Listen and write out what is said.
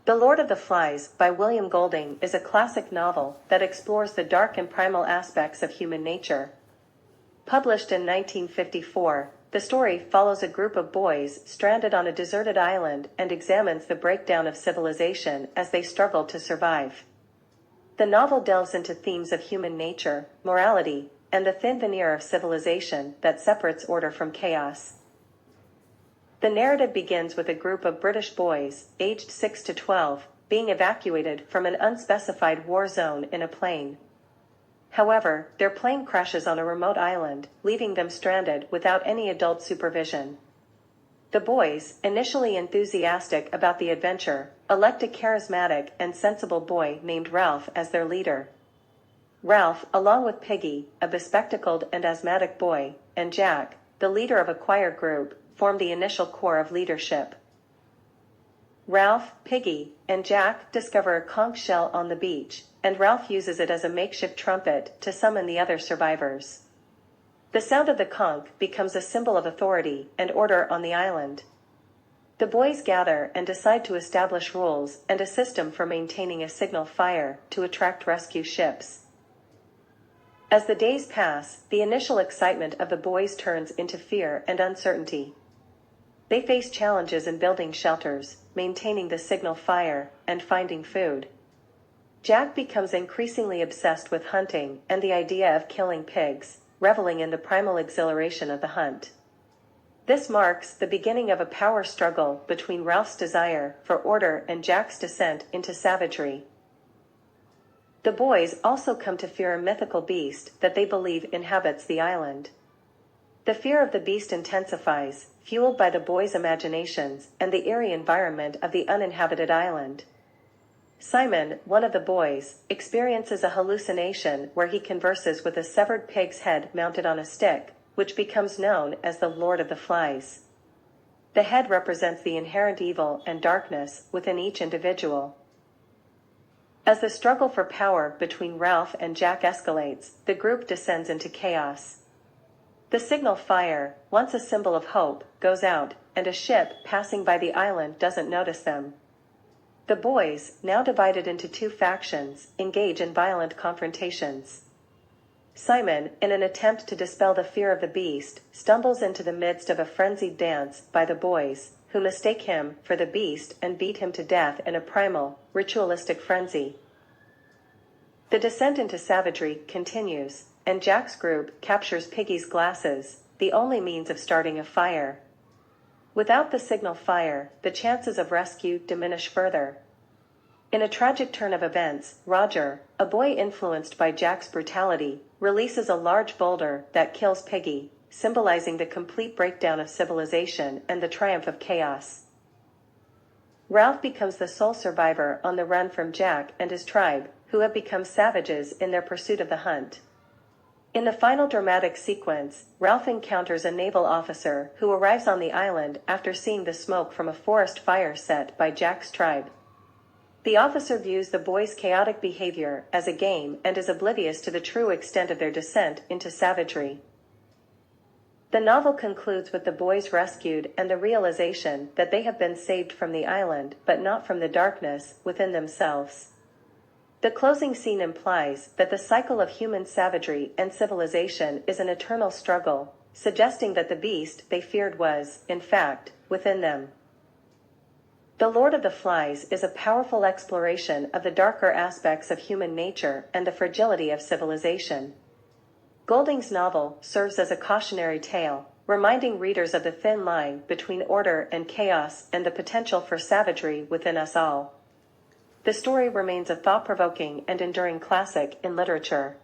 The Lord of the Flies by William Golding is a classic novel that explores the dark and primal aspects of human nature. Published in 1954, the story follows a group of boys stranded on a deserted island and examines the breakdown of civilization as they struggle to survive. The novel delves into themes of human nature, morality, and the thin veneer of civilization that separates order from chaos. The narrative begins with a group of British boys, aged 6 to 12, being evacuated from an unspecified war zone in a plane. However, their plane crashes on a remote island, leaving them stranded without any adult supervision. The boys, initially enthusiastic about the adventure, elect a charismatic and sensible boy named Ralph as their leader. Ralph, along with Piggy, a bespectacled and asthmatic boy, and Jack, the leader of a choir group, form the initial core of leadership. Ralph, Piggy, and Jack discover a conch shell on the beach, and Ralph uses it as a makeshift trumpet to summon the other survivors. The sound of the conch becomes a symbol of authority and order on the island. The boys gather and decide to establish rules and a system for maintaining a signal fire to attract rescue ships. As the days pass, the initial excitement of the boys turns into fear and uncertainty. They face challenges in building shelters, maintaining the signal fire, and finding food. Jack becomes increasingly obsessed with hunting and the idea of killing pigs, reveling in the primal exhilaration of the hunt. This marks the beginning of a power struggle between Ralph's desire for order and Jack's descent into savagery. The boys also come to fear a mythical beast that they believe inhabits the island. The fear of the beast intensifies, fueled by the boys' imaginations and the eerie environment of the uninhabited island. Simon, one of the boys, experiences a hallucination where he converses with a severed pig's head mounted on a stick, which becomes known as the Lord of the Flies. The head represents the inherent evil and darkness within each individual. As the struggle for power between Ralph and Jack escalates, the group descends into chaos. The signal fire, once a symbol of hope, goes out, and a ship passing by the island doesn't notice them. The boys, now divided into two factions, engage in violent confrontations. Simon, in an attempt to dispel the fear of the beast, stumbles into the midst of a frenzied dance by the boys, who mistake him for the beast and beat him to death in a primal, ritualistic frenzy. The descent into savagery continues, and Jack's group captures Piggy's glasses, the only means of starting a fire. Without the signal fire, the chances of rescue diminish further. In a tragic turn of events, Roger, a boy influenced by Jack's brutality, releases a large boulder that kills Piggy, symbolizing the complete breakdown of civilization and the triumph of chaos. Ralph becomes the sole survivor on the run from Jack and his tribe, who have become savages in their pursuit of the hunt. In the final dramatic sequence, Ralph encounters a naval officer who arrives on the island after seeing the smoke from a forest fire set by Jack's tribe. The officer views the boys' chaotic behavior as a game and is oblivious to the true extent of their descent into savagery. The novel concludes with the boys rescued and the realization that they have been saved from the island but not from the darkness within themselves. The closing scene implies that the cycle of human savagery and civilization is an eternal struggle, suggesting that the beast they feared was, in fact, within them. The Lord of the Flies is a powerful exploration of the darker aspects of human nature and the fragility of civilization. Golding's novel serves as a cautionary tale, reminding readers of the thin line between order and chaos and the potential for savagery within us all. The story remains a thought-provoking and enduring classic in literature.